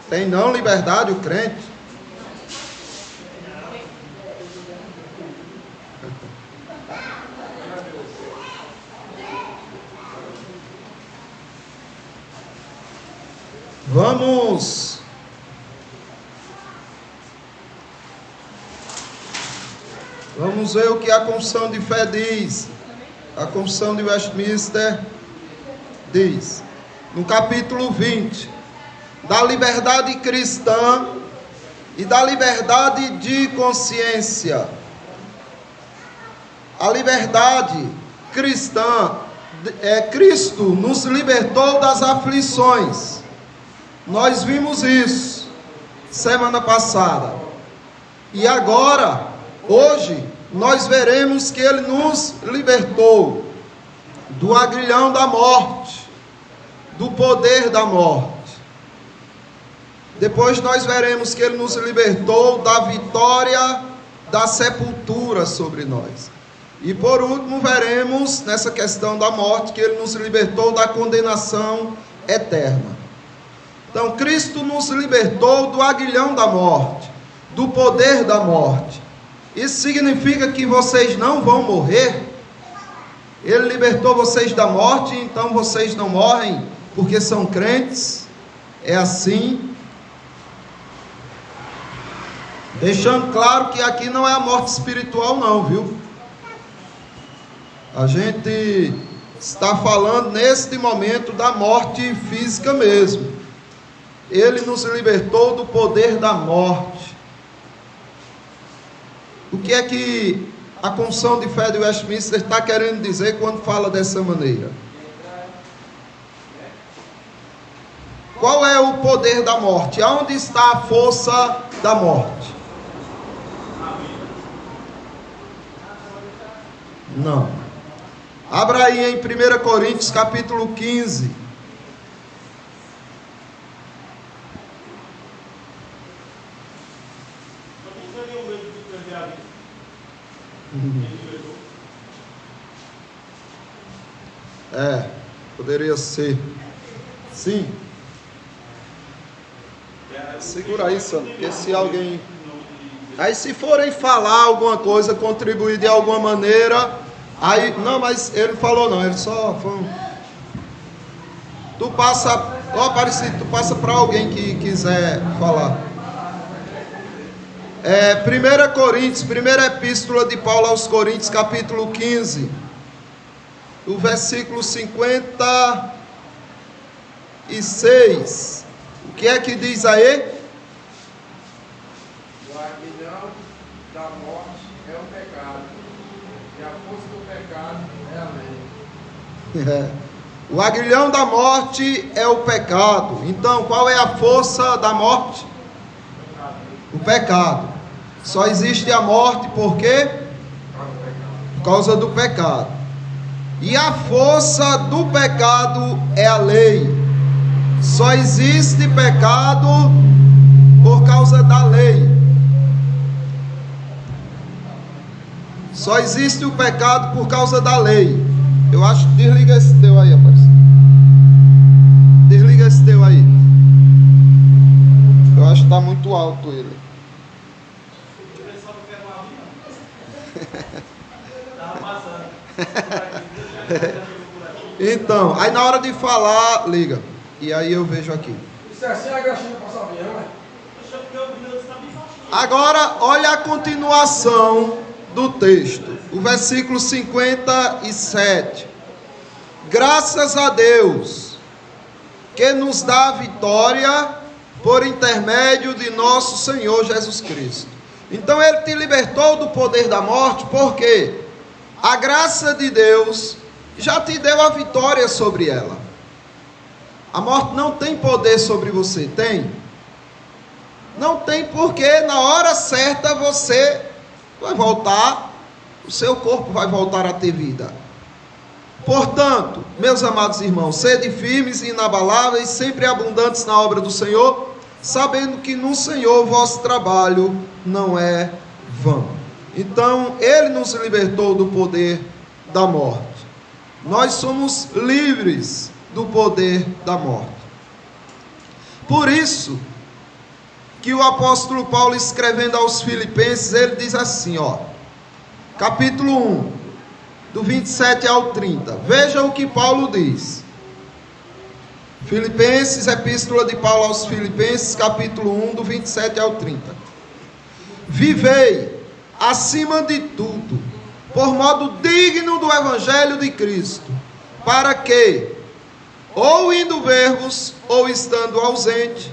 Tem não liberdade o crente? Vamos ver o que a Confissão de Fé diz. A Confissão de Westminster diz, no capítulo 20, da liberdade cristã e da liberdade de consciência. A liberdade cristã, Cristo nos libertou das aflições. Nós vimos isso semana passada. E agora, hoje, nós veremos que Ele nos libertou do agrilhão da morte, do poder da morte. Depois nós veremos que Ele nos libertou da vitória da sepultura sobre nós. E por último veremos, nessa questão da morte, que Ele nos libertou da condenação eterna. Então Cristo nos libertou do aguilhão da morte, do poder da morte. Isso significa que vocês não vão morrer? Ele libertou vocês da morte, então vocês não morrem porque são crentes? É assim? Deixando claro que aqui não é a morte espiritual não, viu? A gente está falando neste momento da morte física mesmo. Ele nos libertou do poder da morte. O que é que a Confissão de Fé de Westminster está querendo dizer quando fala dessa maneira? Qual é o poder da morte? Aonde está a força da morte? Não. Abra aí em 1 Coríntios capítulo 15. Poderia ser. Sim. Segura aí, Sandro, porque se alguém... Aí se forem falar alguma coisa, contribuir de alguma maneira, aí... Não, mas ele falou não, ele só foi... Tu passa... Ó, Aparecido, tu passa para alguém que quiser falar. 1 Coríntios, primeira epístola de Paulo aos Coríntios, capítulo 15, o versículo 56. O que é que diz aí? O aguilhão da morte é o pecado, e a força do pecado é a lei. O aguilhão da morte é o pecado. Então, qual é a força da morte? O pecado. Só existe a morte por quê? Por causa do pecado. E a força do pecado é a lei. Só existe pecado por causa da lei. Só existe o pecado por causa da lei. Eu acho que desliga esse teu aí, rapaz. Desliga esse teu aí. Eu acho que está muito alto ele. Então, aí na hora de falar, liga. E aí eu vejo aqui. Isso é assim a graxinha passar bem, né? Agora, olha a continuação do texto. O versículo 57. Graças a Deus, que nos dá a vitória por intermédio de nosso Senhor Jesus Cristo. Então Ele te libertou do poder da morte, porque a graça de Deus já te deu a vitória sobre ela. A morte não tem poder sobre você, tem? Não tem, porque na hora certa você vai voltar, o seu corpo vai voltar a ter vida. Portanto, meus amados irmãos, sede firmes e inabaláveis, sempre abundantes na obra do Senhor, sabendo que no Senhor o vosso trabalho não é vão. Então, Ele nos libertou do poder da morte. Nós somos livres do poder da morte. Por isso, que o apóstolo Paulo, escrevendo aos Filipenses, ele diz assim, capítulo 1, do 27 ao 30. Veja o que Paulo diz. Filipenses, epístola de Paulo aos Filipenses, capítulo 1, do 27 ao 30. Vivei, acima de tudo, por modo digno do Evangelho de Cristo, para que, ou indo ver-vos, ou estando ausente,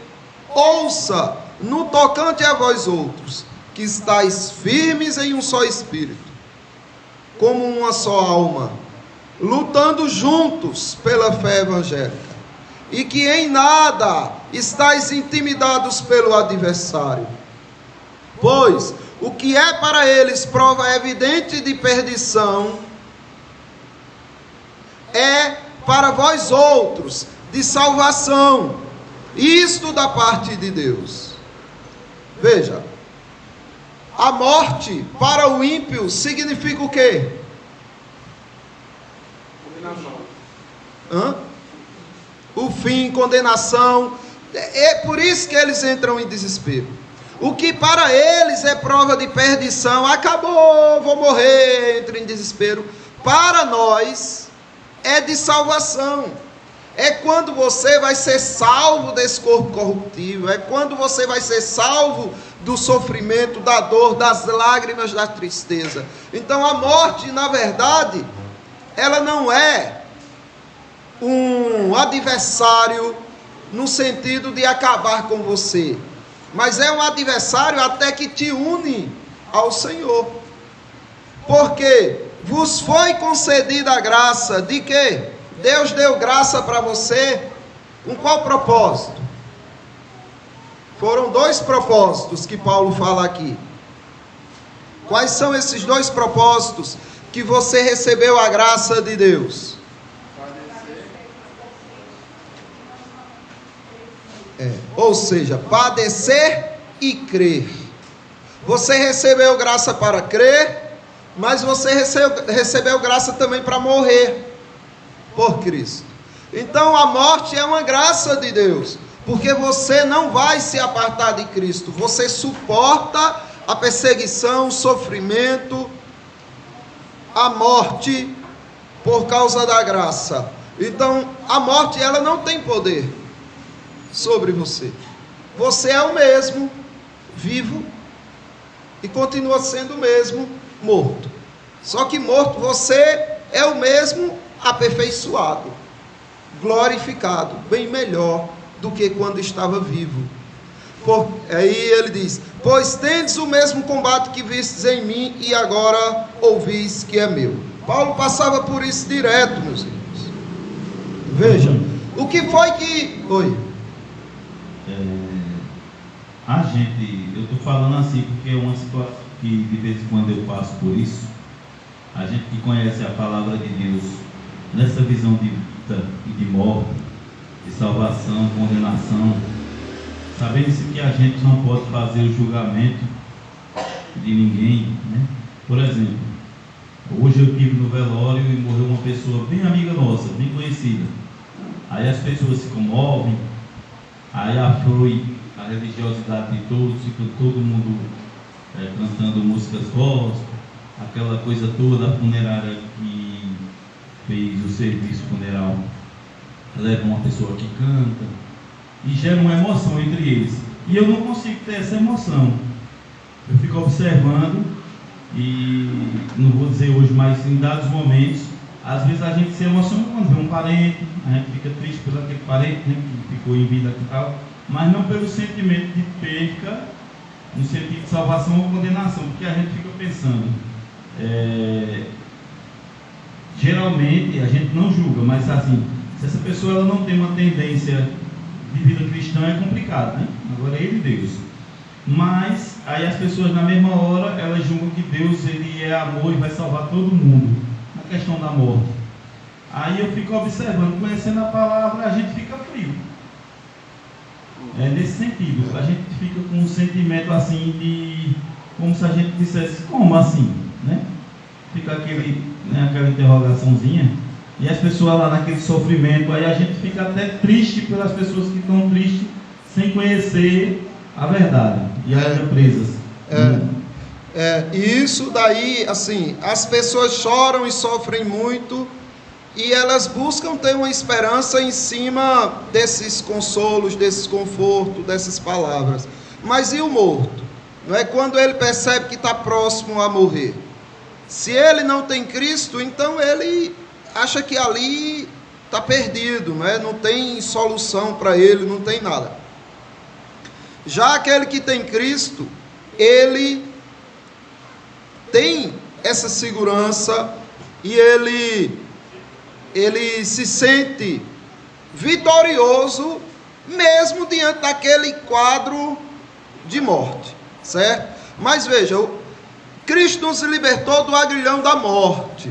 ouça, no tocante a vós outros, que estáis firmes em um só espírito, como uma só alma, lutando juntos pela fé evangélica, e que em nada estáis intimidados pelo adversário. Pois o que é para eles prova evidente de perdição, é para vós outros de salvação, isto da parte de Deus. Veja, a morte para o ímpio significa o quê? Condenação. O fim, condenação. É por isso que eles entram em desespero. O que para eles é prova de perdição, acabou, vou morrer, entro em desespero. Para nós é de salvação. É quando você vai ser salvo desse corpo corruptível, é quando você vai ser salvo do sofrimento, da dor, das lágrimas, da tristeza. Então a morte, na verdade, ela não é um adversário no sentido de acabar com você, mas é um adversário até que te une ao Senhor. Porque vos foi concedida a graça de quê? Deus deu graça para você, com qual propósito? Foram 2 propósitos que Paulo fala aqui. Quais são esses 2 propósitos que você recebeu a graça de Deus? Ou seja, padecer e crer. Você recebeu graça para crer, mas você recebeu graça também para morrer por Cristo. Então a morte é uma graça de Deus, porque você não vai se apartar de Cristo, você suporta a perseguição, o sofrimento, a morte por causa da graça. Então a morte, ela não tem poder sobre você. Você é o mesmo vivo e continua sendo o mesmo morto. Só que morto você é o mesmo aperfeiçoado, glorificado, bem melhor do que quando estava vivo. Aí ele diz: pois tendes o mesmo combate que vistes em mim e agora ouvis que é meu. Paulo passava por isso direto, meus irmãos. Veja, o que foi que... eu estou falando assim porque é uma situação que de vez em quando eu passo por isso. A gente que conhece a palavra de Deus nessa visão de vida e de morte, de salvação, condenação, sabendo que a gente não pode fazer o julgamento de ninguém, né? Por exemplo, hoje eu estive no velório e morreu uma pessoa bem amiga nossa, bem conhecida. Aí as pessoas se comovem, aí aflui a religiosidade de todos, fica todo mundo cantando músicas gospel, aquela coisa toda. A funerária que fez o serviço funeral leva uma pessoa que canta e gera uma emoção entre eles, e eu não consigo ter essa emoção. Eu fico observando e não vou dizer hoje, mas em dados momentos, às vezes a gente se emociona quando vê um parente, a gente fica triste por aquele parente, né, que ficou em vida e tal, mas não pelo sentimento de perca, no sentido de salvação ou condenação, porque a gente fica pensando, geralmente a gente não julga, mas assim, se essa pessoa ela não tem uma tendência de vida cristã, é complicado, né? Agora é ele Deus. Mas aí as pessoas na mesma hora elas julgam que Deus ele é amor e vai salvar todo mundo na questão da morte. Aí eu fico observando, conhecendo a palavra, a gente fica frio. É nesse sentido, a gente fica com um sentimento assim de, como se a gente dissesse, como assim, né? Fica aquela interrogaçãozinha, e as pessoas lá naquele sofrimento, aí a gente fica até triste pelas pessoas que estão tristes, sem conhecer a verdade e ainda presas. E isso daí, assim, as pessoas choram e sofrem muito, e elas buscam ter uma esperança em cima desses consolos, desses confortos, dessas palavras. Mas e o morto? Não é quando ele percebe que está próximo a morrer? Se ele não tem Cristo, então ele acha que ali está perdido, não tem solução para ele, não tem nada. Já aquele que tem Cristo, ele tem essa segurança e ele se sente vitorioso mesmo diante daquele quadro de morte, certo? Mas veja, Cristo nos libertou do agrilhão da morte.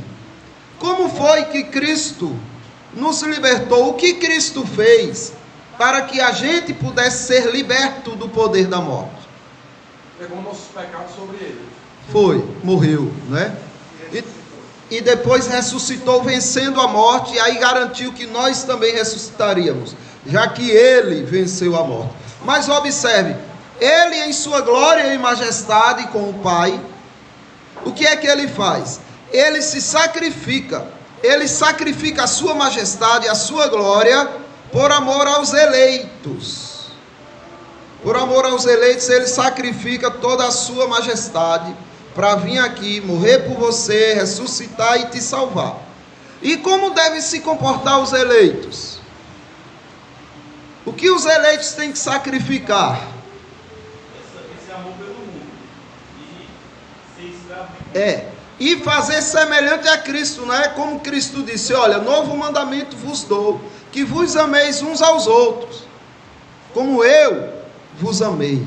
Como foi que Cristo nos libertou? O que Cristo fez para que a gente pudesse ser liberto do poder da morte? Pegou nossos pecados sobre ele. Foi, morreu, né? E depois ressuscitou vencendo a morte, e aí garantiu que nós também ressuscitaríamos, já que ele venceu a morte. Mas observe, ele em sua glória e majestade com o Pai, o que é que ele faz? Ele se sacrifica, ele sacrifica a sua majestade, a sua glória, por amor aos eleitos. Por amor aos eleitos, ele sacrifica toda a sua majestade, para vir aqui, morrer por você, ressuscitar e te salvar. E como devem se comportar os eleitos? O que os eleitos têm que sacrificar? Esse amor pelo mundo. E ser escravo. E fazer semelhante a Cristo, não é? Como Cristo disse, olha, novo mandamento vos dou, que vos ameis uns aos outros, como eu vos amei.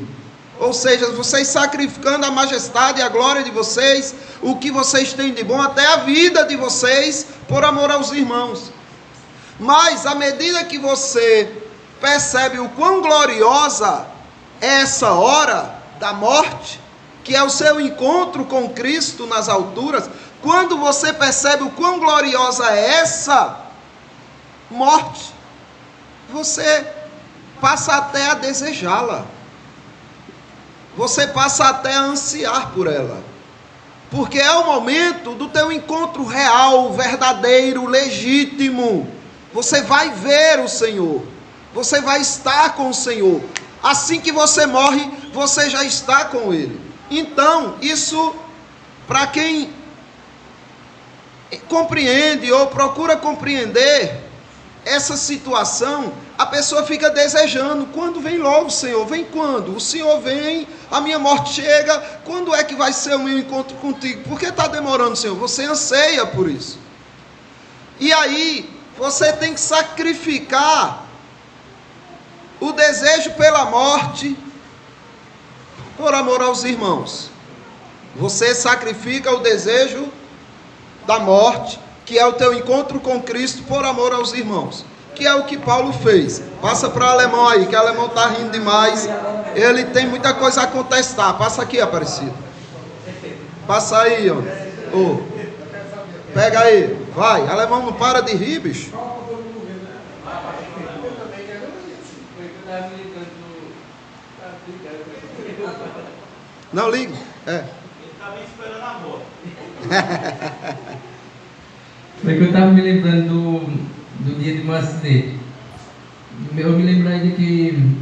Ou seja, vocês sacrificando a majestade e a glória de vocês, o que vocês têm de bom, até a vida de vocês, por amor aos irmãos. Mas, à medida que você percebe o quão gloriosa é essa hora da morte, que é o seu encontro com Cristo nas alturas, quando você percebe o quão gloriosa é essa morte, você passa até a desejá-la. Você passa até a ansiar por ela, porque é o momento do teu encontro real, verdadeiro, legítimo. Você vai ver o Senhor, você vai estar com o Senhor. Assim que você morre, você já está com Ele. Então, isso, para quem compreende ou procura compreender essa situação, a pessoa fica desejando, quando vem logo o Senhor? Vem quando? O Senhor vem, a minha morte chega, quando é que vai ser o meu encontro contigo? Por que está demorando, Senhor? Você anseia por isso. E aí, você tem que sacrificar o desejo pela morte, por amor aos irmãos. Você sacrifica o desejo da morte, que é o teu encontro com Cristo, por amor aos irmãos. Que é o que Paulo fez. Passa para o alemão aí, que o alemão está rindo demais. Ele tem muita coisa a contestar. Passa aqui, Aparecido. Passa aí, ó. Pega aí, vai. Alemão não para de rir, bicho. Não liga. Ele estava esperando a morte. Foi que eu estava me lembrando do dia do meu acidente. Eu me lembrei de que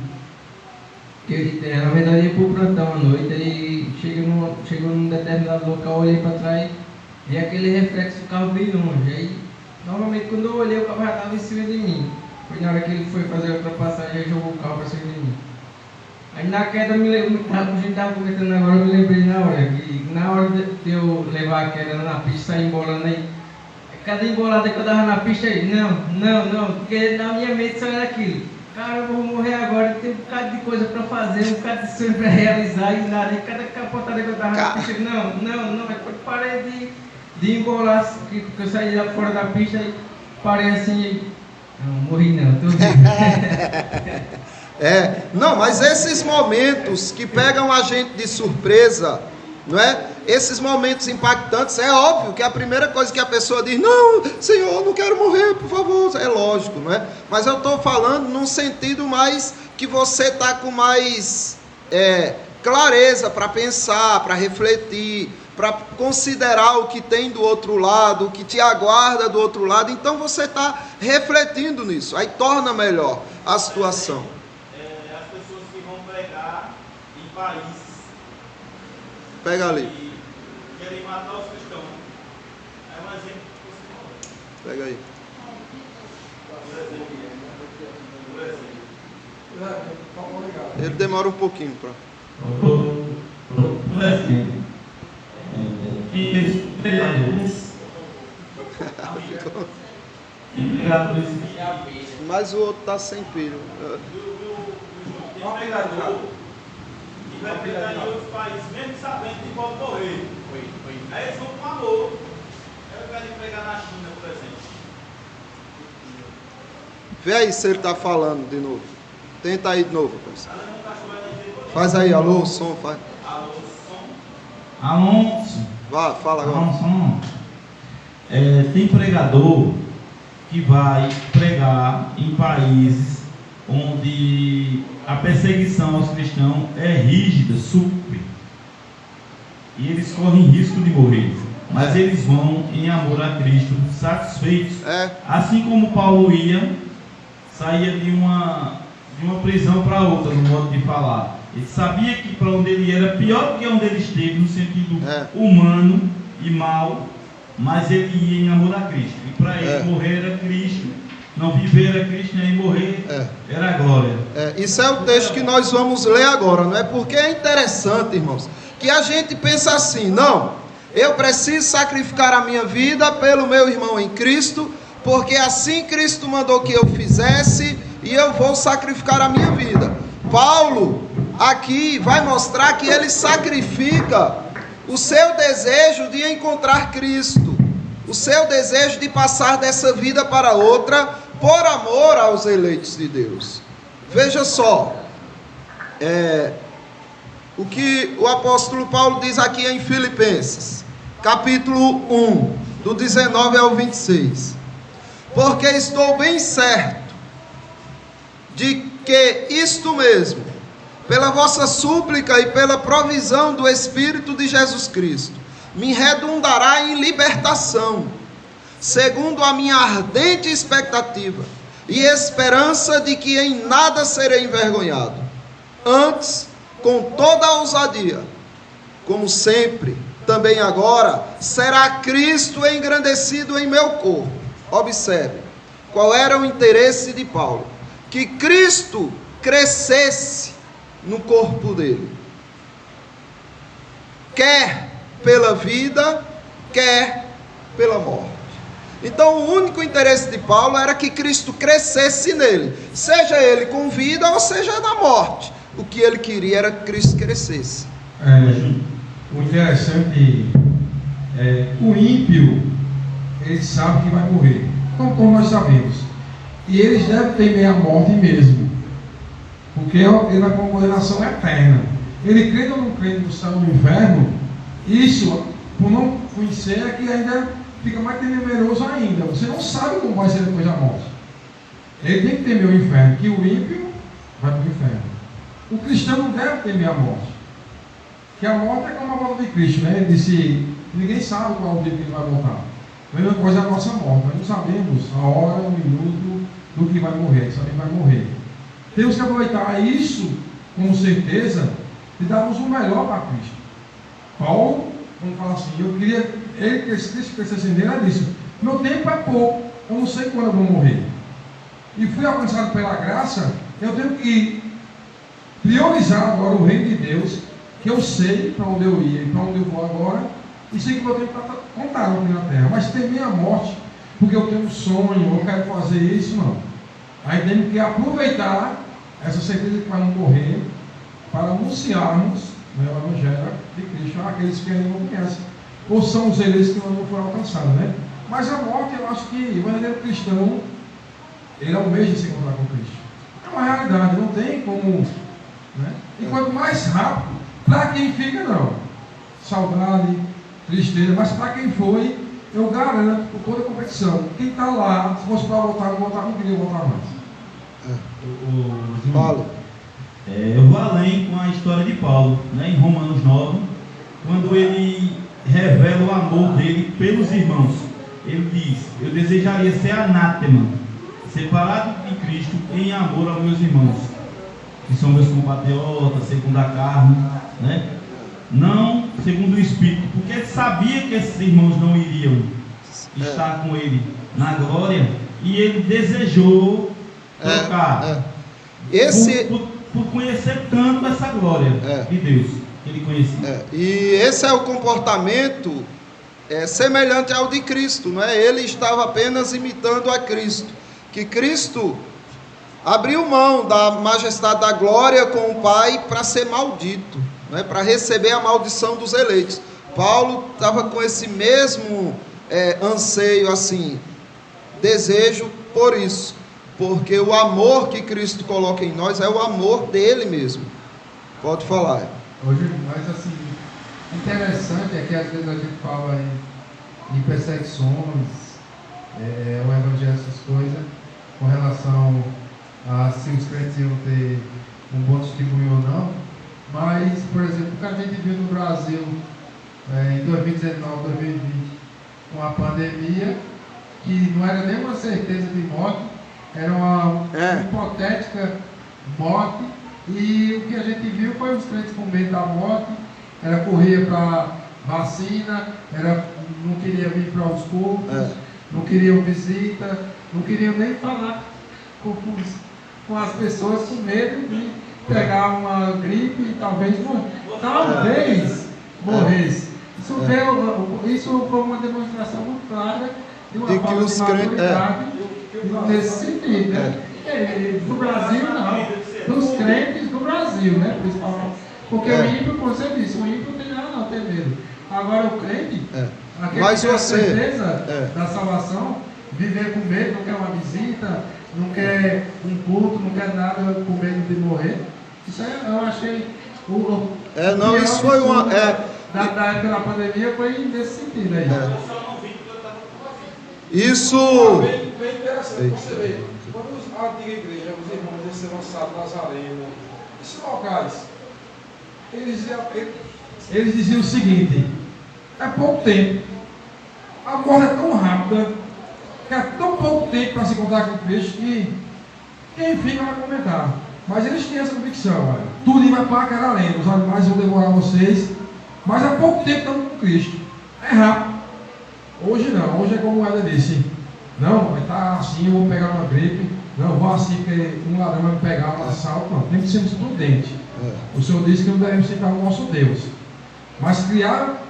na verdade, ia para o plantão à noite, aí chegou num determinado local, olhei para trás, vi aquele reflexo do carro bem longe. Aí, normalmente, quando eu olhei, o carro já estava em cima de mim. Foi na hora que ele foi fazer a ultrapassagem, aí jogou o carro para cima de mim. Aí na queda, a gente estava comentando agora, eu me lembrei na hora de eu levar a queda na pista, sair embolando aí. Cada embolada que eu dava na pista aí, não, porque na minha mente só era aquilo. Cara, eu vou morrer agora, tem um bocado de coisa para fazer, um bocado de sonho para realizar e nada. E cada capotada que eu dava na pista, não, mas quando parei de embolar, que eu saí lá fora da pista e parei assim, não, morri não, tô vivo. Não, mas esses momentos que pegam a gente de surpresa, não é? Esses momentos impactantes, é óbvio que a primeira coisa que a pessoa diz, não, Senhor, não quero morrer, por favor, é lógico, não é? Mas eu estou falando num sentido mais que você está com mais clareza para pensar, para refletir, para considerar o que tem do outro lado, o que te aguarda do outro lado. Então você está refletindo nisso, aí torna melhor a situação. As pessoas que vão pregar em países Pega ali, que querem matar os cristãos. É um exemplo que você falou. pega aí. Ele demora um pouquinho para. Por exemplo, empregadores Mas o outro está sem pilha. empregador que vai pregar em outros países, mesmo sabendo que pode morrer. Aí eles vão com amor. Eu quero pregar na China, por exemplo. Vê aí se ele está falando de novo. Tenta aí de novo, professor. Faz aí, alô, o som, faz. Alonso. Vá, fala agora. Alonso. Tem pregador que vai pregar em países onde a perseguição aos cristãos é rígida, super. E eles correm risco de morrer. Mas eles vão em amor a Cristo, satisfeitos. Assim como Paulo saía de uma prisão para outra, no modo de falar. Ele sabia que para onde ele ia era pior do que onde ele esteve, no sentido humano e mal, mas ele ia em amor a Cristo. E para ele morrer era Cristo, não viver era Cristo, nem morrer era a glória. Isso é o texto que nós vamos ler agora, não é? Porque é interessante, irmãos, que a gente pensa assim: não, eu preciso sacrificar a minha vida pelo meu irmão em Cristo, porque assim Cristo mandou que eu fizesse, e eu vou sacrificar a minha vida. Paulo aqui vai mostrar que ele sacrifica o seu desejo de encontrar Cristo, o seu desejo de passar dessa vida para outra, por amor aos eleitos de Deus. Veja só, o que o apóstolo Paulo diz aqui em Filipenses, capítulo 1, do 19 ao 26. Porque estou bem certo de que isto mesmo, pela vossa súplica e pela provisão do Espírito de Jesus Cristo, me redundará em libertação, segundo a minha ardente expectativa e esperança de que em nada serei envergonhado. Antes, com toda a ousadia, como sempre, também agora, será Cristo engrandecido em meu corpo. Observe, qual era o interesse de Paulo? Que Cristo crescesse no corpo dele, quer pela vida, quer pela morte. Então o único interesse de Paulo era que Cristo crescesse nele, seja ele com vida ou seja na morte. O que ele queria era que Cristo crescesse. O interessante o ímpio, ele sabe que vai morrer, como nós sabemos, e eles devem temer a morte mesmo, porque ele vai para uma condenação eterna. Ele crendo ou não crendo no céu ou no inferno, isso, por não conhecer, é que ainda fica mais temeroso ainda. Você não sabe como vai ser depois da morte. Ele tem que temer o inferno, que o ímpio vai para o inferno. O cristão não deve temer a morte, que a morte é como a volta de Cristo, né? Ele disse: ninguém sabe qual é o dia que ele vai voltar. A mesma coisa é a nossa morte. Nós não sabemos a hora, o minuto do que vai morrer. Sabemos que vai morrer. Temos que aproveitar isso com certeza e darmos o melhor para Cristo. Paulo, quando fala assim, eu queria ele crescesse nele, ele disse: meu tempo é pouco, eu não sei quando eu vou morrer. E fui alcançado pela graça, eu tenho que priorizar agora o reino de Deus, que eu sei para onde eu ia e para onde eu vou agora, e sei que meu tempo está contado aqui na terra. Mas temer a morte, porque eu tenho um sonho, eu quero fazer isso, não. Aí temos que aproveitar essa certeza que vai não morrer, para anunciarmos, né, o Evangelho de Cristo àqueles que ainda não conhecem, ou são os eleitos que não foram alcançados, né? Mas a morte, eu acho que o verdadeiro cristão, ele almeja se encontrar com Cristo. É uma realidade, não tem como, né? E quanto mais rápido, para quem fica, não. Saudade, tristeza, mas para quem foi, eu garanto, por toda a competição, quem está lá, se fosse para voltar, não voltar, não queria voltar mais. Paulo. Eu vou além com a história de Paulo, né, em Romanos 9, quando ele revela o amor dele pelos irmãos. Ele diz: eu desejaria ser anátema, separado de Cristo em amor aos meus irmãos, que são meus compatriotas, segundo a carne, né? Não segundo o Espírito, porque ele sabia que esses irmãos não iriam estar com ele na glória, e ele desejou trocar, por conhecer tanto essa glória de Deus que ele conhecia. E esse é o comportamento semelhante ao de Cristo, não é? Ele estava apenas imitando a Cristo, que Cristo abriu mão da majestade da glória com o Pai para ser maldito, não é? Para receber a maldição dos eleitos. Paulo estava com esse mesmo anseio, assim, desejo por isso, porque o amor que Cristo coloca em nós é o amor dele mesmo. Pode falar. Hoje, mas assim, interessante é que às vezes a gente fala em perseguições, o evangelho, essas coisas, com relação a se os crentes iam ter um bom testemunho ou não, mas, por exemplo, o que a gente viu no Brasil em 2019, 2020, com a pandemia, que não era nenhuma certeza de morte, era uma hipotética morte, e o que a gente viu foi os crentes com medo da morte, corria para vacina, não queria vir para os cultos, não queriam visita, não queriam nem falar com as pessoas, com medo de pegar uma gripe e talvez morresse. Isso foi uma demonstração muito clara de uma falta de maturidade nesse sentido, né? Do Brasil não, dos crentes do Brasil, né? Principalmente. Porque o ímpio, como você disse, o ímpio não tem nada não, tem medo. Agora o crente, aquele que tem a certeza da salvação, viver com medo, não quer uma visita, não quer um culto, não quer nada com medo de morrer. Isso aí eu achei isso foi uma da época da pandemia, foi nesse sentido aí. Isso Bem interessante você ver. Quando a antiga igreja, os irmãos desse lançado Nazareno, esses locais, eles diziam o seguinte: é pouco tempo, a morte é tão rápida, que é tão pouco tempo para se encontrar com Cristo, que quem fica vai comentar. Mas eles tinham essa convicção: olha, tudo vai para a além, os animais vão devorar vocês, mas há pouco tempo estamos com Cristo, é rápido. Hoje não, hoje é como ela disse: não, vai estar assim, eu vou pegar uma gripe, não, vou assim, porque um ladrão vai me pegar, um assalto. Não, tem que ser prudente. O Senhor disse que não devemos citar o nosso Deus, mas criar,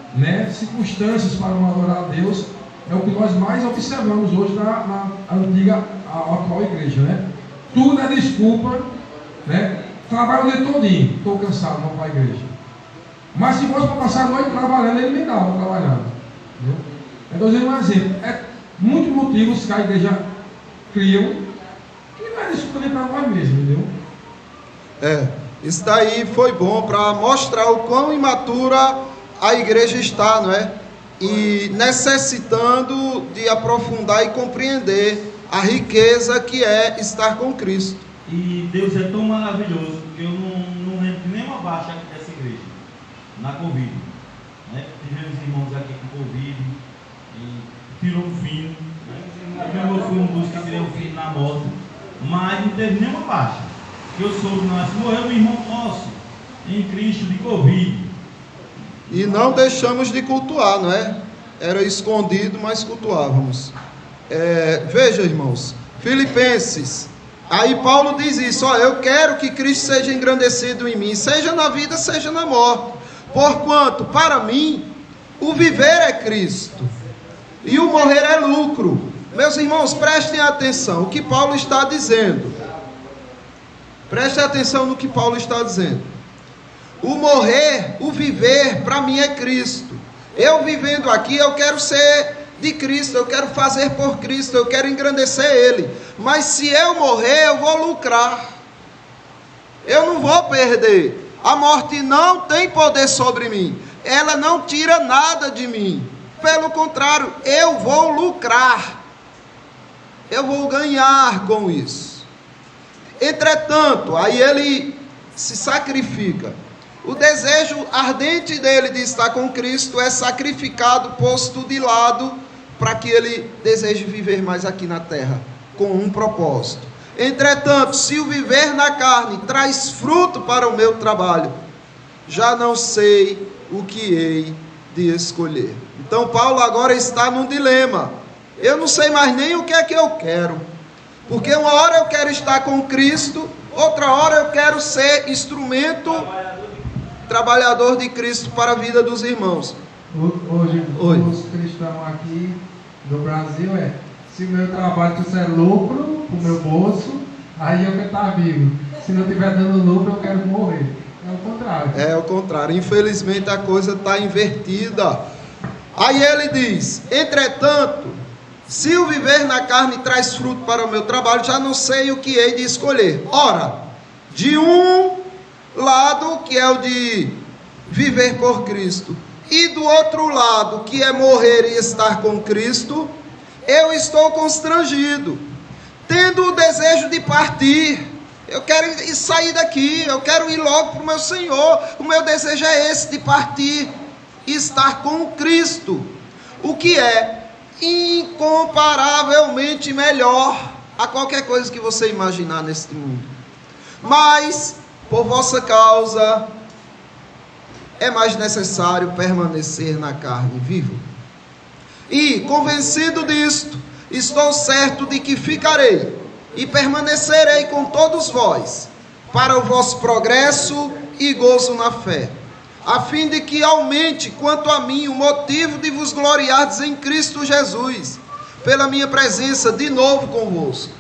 circunstâncias para não adorar a Deus é o que nós mais observamos hoje na antiga, atual igreja, né? Tudo é desculpa, trabalho o dia todinho, estou cansado, não vou para a igreja. Mas se fosse para passar a noite trabalhando, ele me dava trabalhando. Então, dizendo um exemplo, muitos motivos que a igreja criam, que não é desculpa nem para nós mesmos, entendeu? Isso daí foi bom para mostrar o quão imatura a igreja está, não é? E necessitando de aprofundar e compreender a riqueza que é estar com Cristo. E Deus é tão maravilhoso que eu não lembro de nenhuma baixa dessa igreja, na Covid. Tivemos irmãos aqui com Covid e tirou um fim. Eu fui um dos que tirou um fim na moto, mas não teve nenhuma baixa. Eu soube, morreu um irmão nosso em Cristo de Covid. E não deixamos de cultuar, não é? Era escondido, mas cultuávamos. Veja, irmãos, Filipenses, aí Paulo diz isso: eu quero que Cristo seja engrandecido em mim, seja na vida, seja na morte. Porquanto, para mim, o viver é Cristo e o morrer é lucro. Meus irmãos, prestem atenção o que Paulo está dizendo. Prestem atenção no que Paulo está dizendo. O morrer, o viver, para mim é Cristo. Eu vivendo aqui, eu quero ser de Cristo, eu quero fazer por Cristo, eu quero engrandecer Ele. Mas se eu morrer, eu vou lucrar. Eu não vou perder. A morte não tem poder sobre mim. Ela não tira nada de mim. Pelo contrário, eu vou lucrar. Eu vou ganhar com isso. Entretanto, aí ele se sacrifica. O desejo ardente dele de estar com Cristo é sacrificado, posto de lado, para que ele deseje viver mais aqui na terra, com um propósito. Entretanto, se o viver na carne traz fruto para o meu trabalho, já não sei o que hei de escolher. Então Paulo agora está num dilema. Eu não sei mais nem o que é que eu quero, porque uma hora eu quero estar com Cristo, outra hora eu quero ser instrumento, trabalhador de Cristo para a vida dos irmãos. Hoje, os cristãos aqui do Brasil se o meu trabalho trouxer lucro para o meu bolso, aí eu quero estar vivo. Se não estiver dando lucro, eu quero morrer. É o contrário. É o contrário. Infelizmente a coisa está invertida. Aí ele diz: entretanto, se o viver na carne traz fruto para o meu trabalho, já não sei o que hei de escolher. Ora, de um lado, que é o de viver por Cristo, e do outro lado, que é morrer e estar com Cristo, eu estou constrangido, tendo o desejo de partir. Eu quero sair daqui, eu quero ir logo para o meu Senhor. O meu desejo é esse, de partir e estar com Cristo, o que é incomparavelmente melhor a qualquer coisa que você imaginar neste mundo. Mas, por vossa causa, é mais necessário permanecer na carne vivo. E, convencido disto, estou certo de que ficarei e permanecerei com todos vós, para o vosso progresso e gozo na fé, a fim de que aumente, quanto a mim, o motivo de vos gloriardes em Cristo Jesus, pela minha presença de novo convosco.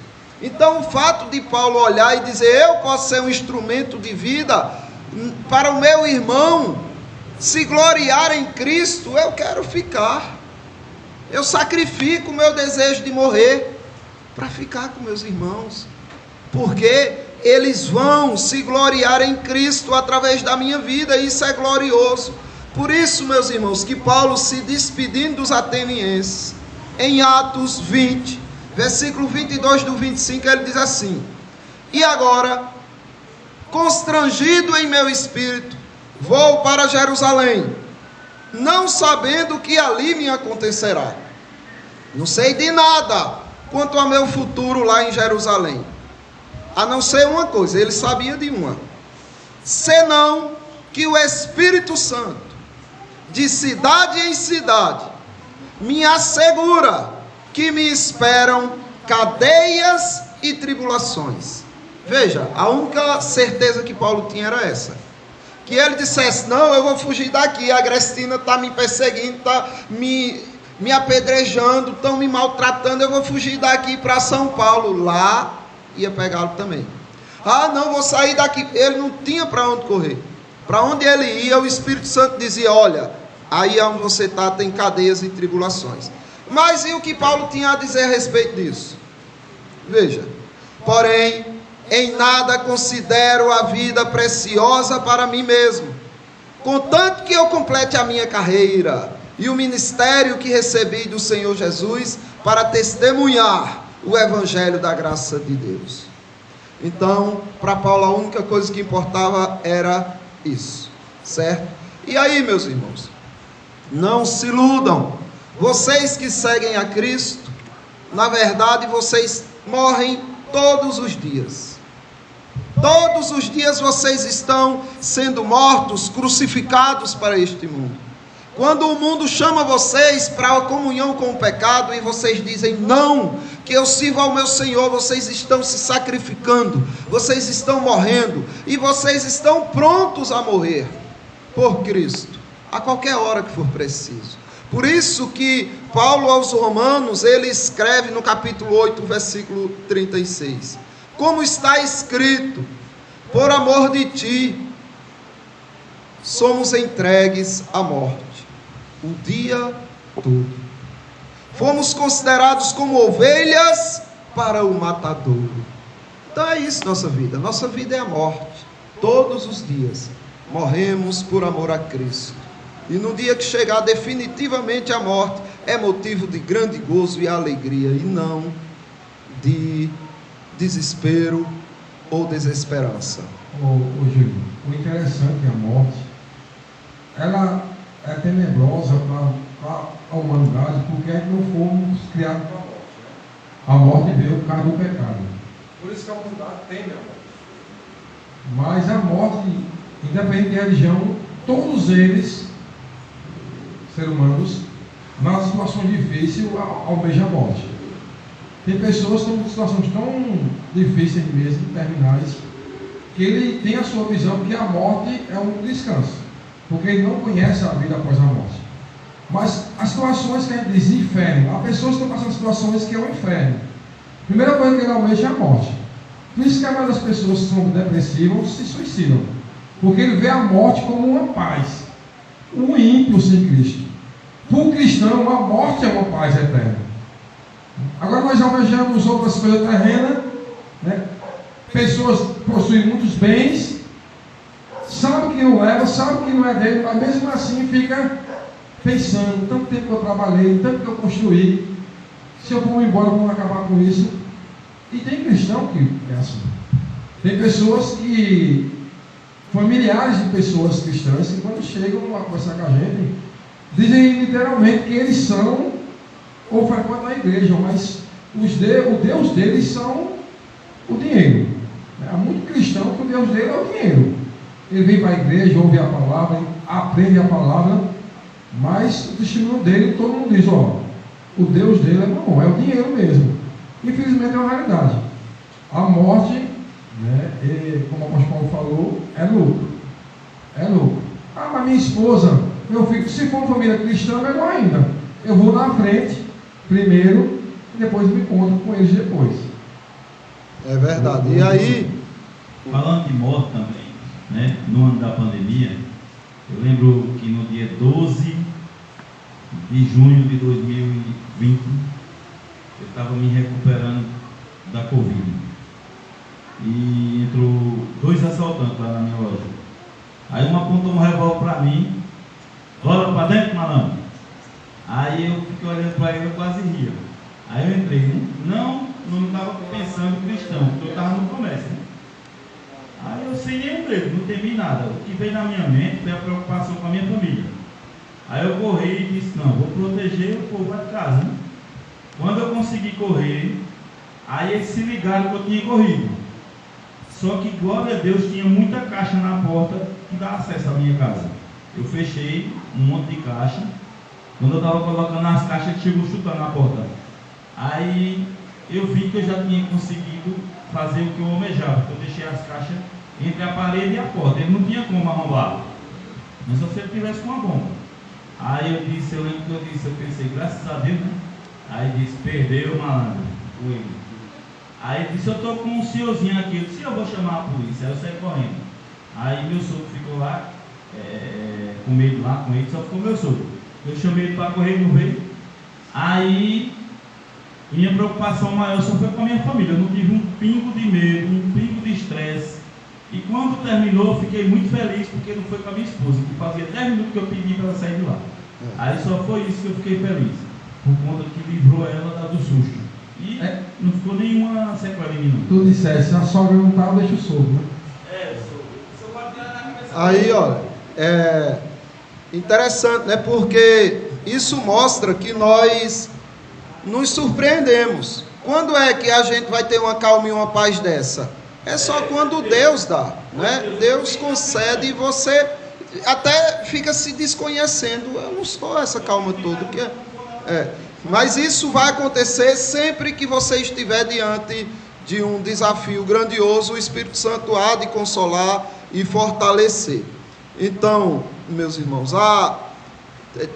Então, o fato de Paulo olhar e dizer: eu posso ser um instrumento de vida para o meu irmão se gloriar em Cristo, eu quero ficar. Eu sacrifico o meu desejo de morrer para ficar com meus irmãos, porque eles vão se gloriar em Cristo através da minha vida, e isso é glorioso. Por isso, meus irmãos, que Paulo, se despedindo dos atenienses, em Atos 20, versículo 22 do 25, ele diz assim: e agora, constrangido em meu espírito, vou para Jerusalém, não sabendo o que ali me acontecerá. Não sei de nada quanto ao meu futuro lá em Jerusalém, a não ser uma coisa, ele sabia de uma: senão que o Espírito Santo, de cidade em cidade, me assegura que me esperam cadeias e tribulações. Veja, a única certeza que Paulo tinha era essa: que ele dissesse: não, eu vou fugir daqui, a Agrestina está me perseguindo, está me apedrejando, estão me maltratando, eu vou fugir daqui para São Paulo. Lá ia pegá-lo também. Ah, não, vou sair daqui. Ele não tinha para onde correr. Para onde ele ia, o Espírito Santo dizia: olha, aí onde você está tem cadeias e tribulações. Mas e o que Paulo tinha a dizer a respeito disso? Veja: porém, em nada considero a vida preciosa para mim mesmo, contanto que eu complete a minha carreira e o ministério que recebi do Senhor Jesus, para testemunhar o evangelho da graça de Deus. Então, para Paulo, a única coisa que importava era isso, certo? E aí, meus irmãos, não se iludam. Vocês que seguem a Cristo, na verdade, vocês morrem todos os dias. Todos os dias vocês estão sendo mortos, crucificados para este mundo. Quando o mundo chama vocês para a comunhão com o pecado e vocês dizem: não, que eu sirvo ao meu Senhor, vocês estão se sacrificando, vocês estão morrendo, e vocês estão prontos a morrer por Cristo, a qualquer hora que for preciso. Por isso que Paulo aos Romanos, ele escreve no capítulo 8, versículo 36, como está escrito: por amor de ti, somos entregues à morte o dia todo. Fomos considerados como ovelhas para o matadouro. Então é isso nossa vida. Nossa vida é a morte. Todos os dias morremos por amor a Cristo. E no dia que chegar definitivamente a morte, é motivo de grande gozo e alegria, e não de desespero ou desesperança. Júlio, o interessante é a morte. Ela é tenebrosa para a humanidade, porque não fomos criados para a morte. A morte veio por causa do pecado. Por isso que a humanidade teme a morte. Mas a morte, independente de religião, todos eles, seres humanos, nas situações difíceis, almejam a morte. Tem pessoas que estão em situações tão difíceis mesmo, terminais, que ele tem a sua visão que a morte é um descanso, porque ele não conhece a vida após a morte. Mas as situações que a gente diz inferno, há pessoas que estão passando situações que é o inferno. A primeira coisa que ele almeja é a morte. Por isso que a maioria das pessoas que são depressivas se suicidam, porque ele vê a morte como uma paz, um ímpio sem Cristo. Para o cristão, a morte é uma paz eterna. Agora nós almejamos outras coisas terrenas, né? Pessoas possuem muitos bens, sabe que não leva, sabe que não é dele, mas mesmo assim fica pensando, tanto tempo que eu trabalhei, tanto que eu construí, se eu for embora, vamos acabar com isso. E tem cristão que é assim. Tem pessoas que, familiares de pessoas cristãs, que quando chegam a conversar com a gente, dizem literalmente que eles são, ou frequentam a igreja, mas o Deus deles são o dinheiro. Há muito cristão que o Deus dele é o dinheiro. Ele vem para a igreja, ouve a palavra, aprende a palavra, mas o testemunho dele, todo mundo diz, ó, o Deus dele é bom, é o dinheiro mesmo. Infelizmente é uma realidade. A morte, né, como o apóstolo Paulo falou, é lucro. É lucro. Ah, mas minha esposa, meu filho, se for uma família cristã, melhor ainda. Eu vou na frente, primeiro, e depois me encontro com eles depois. É verdade. E aí, falando de morte também, né, no ano da pandemia, eu lembro que no dia 12 de junho de 2020, eu estava me recuperando da Covid. E entrou 2 assaltantes lá na minha loja. Aí um apontou um revólver para mim, rola para dentro, malandro. Aí eu fiquei olhando para ele, eu quase ria. Aí eu entrei, né? Não estava pensando cristão, porque eu estava no comércio, né? Aí eu sem nenhum medo, não temi nada. O que veio na minha mente foi a preocupação com a minha família. Aí eu corri e disse, não, vou proteger o povo lá de casa, né? Quando eu consegui correr, aí eles se ligaram que eu tinha corrido. Só que, glória a Deus, tinha muita caixa na porta que dá acesso à minha casa. Eu fechei um monte de caixa. Quando eu estava colocando as caixas, ele chegou chutando na porta. Aí eu vi que eu já tinha conseguido fazer o que eu almejava, porque eu deixei as caixas entre a parede e a porta. Ele não tinha como arrombar, mas só se ele tivesse com uma bomba. Aí eu lembro que eu pensei, graças a Deus, né? Aí disse, perdeu, malandro, o ele. Aí ele disse, eu estou com um senhorzinho aqui. Eu disse, eu vou chamar a polícia. Aí eu saí correndo. Aí meu sogro ficou lá, com medo lá com ele, só ficou meu sogro. Eu chamei ele para correr, não veio. Aí minha preocupação maior só foi com a minha família. Eu não tive um pingo de medo, um pingo de estresse. E quando terminou, eu fiquei muito feliz, porque não foi com a minha esposa, que fazia 10 minutos que eu pedi para ela sair de lá. Aí só foi isso que eu fiquei feliz, por conta que livrou ela do susto. E não ficou nenhuma sequela em mim, não. Tu disseste, se a sogra não tá, deixa o sogro, né? O sogro pode tirar na cabeça. Aí, olha, interessante, né? Porque isso mostra que nós nos surpreendemos. Quando é que a gente vai ter uma calma e uma paz dessa? É só quando Deus dá, né? Deus concede e você até fica se desconhecendo. Eu não sou essa calma toda. Mas isso vai acontecer sempre que você estiver diante de um desafio grandioso. O Espírito Santo há de consolar e fortalecer. Então, meus irmãos,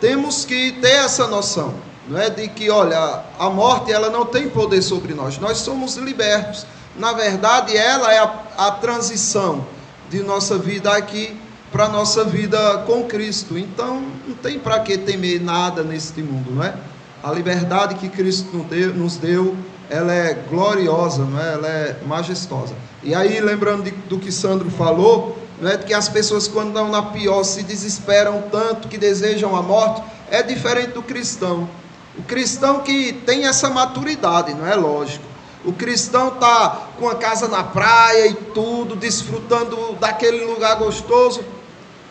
temos que ter essa noção, não é, de que, olha, a morte ela não tem poder sobre nós. Nós somos libertos. Na verdade, ela é a transição de nossa vida aqui para a nossa vida com Cristo. Então, não tem para que temer nada neste mundo, não é? A liberdade que Cristo nos deu, ela é gloriosa, não é? Ela é majestosa. E aí, lembrando do que Sandro falou, não é, de que as pessoas, quando estão na pior, se desesperam tanto que desejam a morte, é diferente do cristão. O cristão que tem essa maturidade, não é lógico. O cristão está com a casa na praia e tudo, desfrutando daquele lugar gostoso,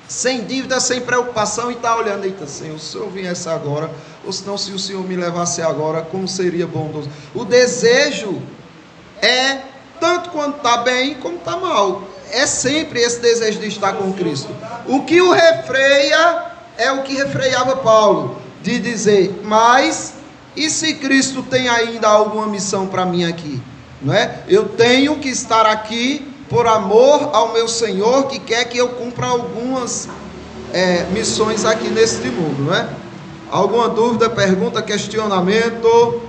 sem dívida, sem preocupação, e está olhando, eita Senhor, se eu viesse agora, ou senão se o Senhor me levasse agora, como seria bondoso. O desejo é, tanto quando está bem, como está mal. É sempre esse desejo de estar com Cristo. O que o refreia é o que refreava Paulo, de dizer, mas, e se Cristo tem ainda alguma missão para mim aqui? Não é? Eu tenho que estar aqui por amor ao meu Senhor, que quer que eu cumpra algumas missões aqui neste mundo, não é? Alguma dúvida, pergunta, questionamento?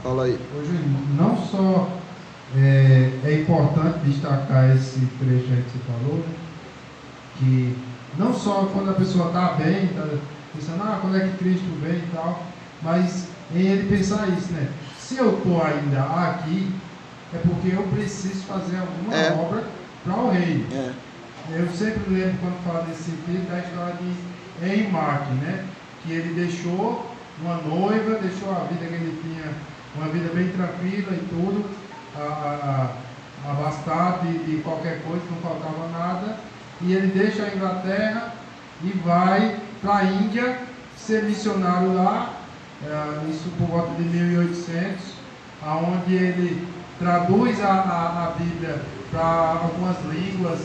Fala aí. Hoje, não só é importante destacar esse trecho aí que você falou, né? Que não só quando a pessoa está bem, está pensando, quando é que Cristo vem e tal, mas em ele pensar isso, né? Se eu estou ainda aqui, é porque eu preciso fazer alguma obra para o reino. Eu sempre lembro, quando falo desse texto, da história de Henry Martin, né? Que ele deixou uma noiva, deixou a vida que ele tinha, uma vida bem tranquila e tudo, abastado de qualquer coisa, não faltava nada, e ele deixa a Inglaterra e vai para a Índia ser missionário lá, isso por volta de 1800, onde ele traduz a Bíblia para algumas línguas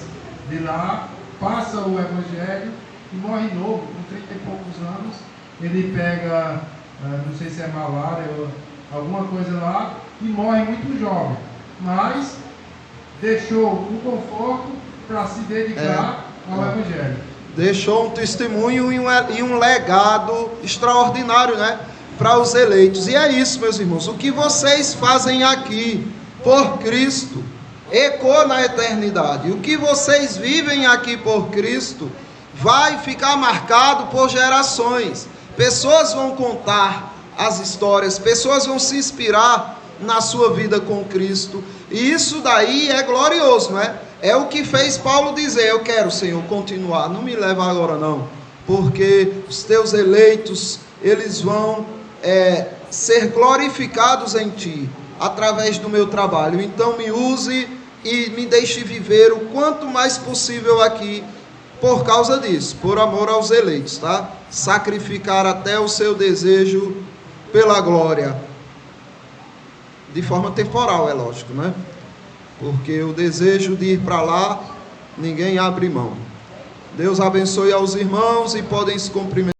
de lá, passa o Evangelho e morre novo, com 30 e poucos anos. Ele pega, não sei se é malária ou alguma coisa lá, e morre muito jovem, mas deixou o conforto para se dedicar ao Evangelho. Deixou um testemunho e um legado extraordinário, né? Para os eleitos. E é isso, meus irmãos, o que vocês fazem aqui por Cristo ecoa na eternidade. O que vocês vivem aqui por Cristo vai ficar marcado por gerações. Pessoas vão contar as histórias, pessoas vão se inspirar na sua vida com Cristo, e isso daí é glorioso, não é? É o que fez Paulo dizer, eu quero, Senhor, continuar, não me leva agora não, porque os teus eleitos, eles vão ser glorificados em ti, através do meu trabalho. Então me use e me deixe viver o quanto mais possível aqui, por causa disso, por amor aos eleitos, tá? Sacrificar até o seu desejo pela glória, de forma temporal, é lógico, né? Porque o desejo de ir para lá, ninguém abre mão. Deus abençoe aos irmãos e podem se cumprimentar.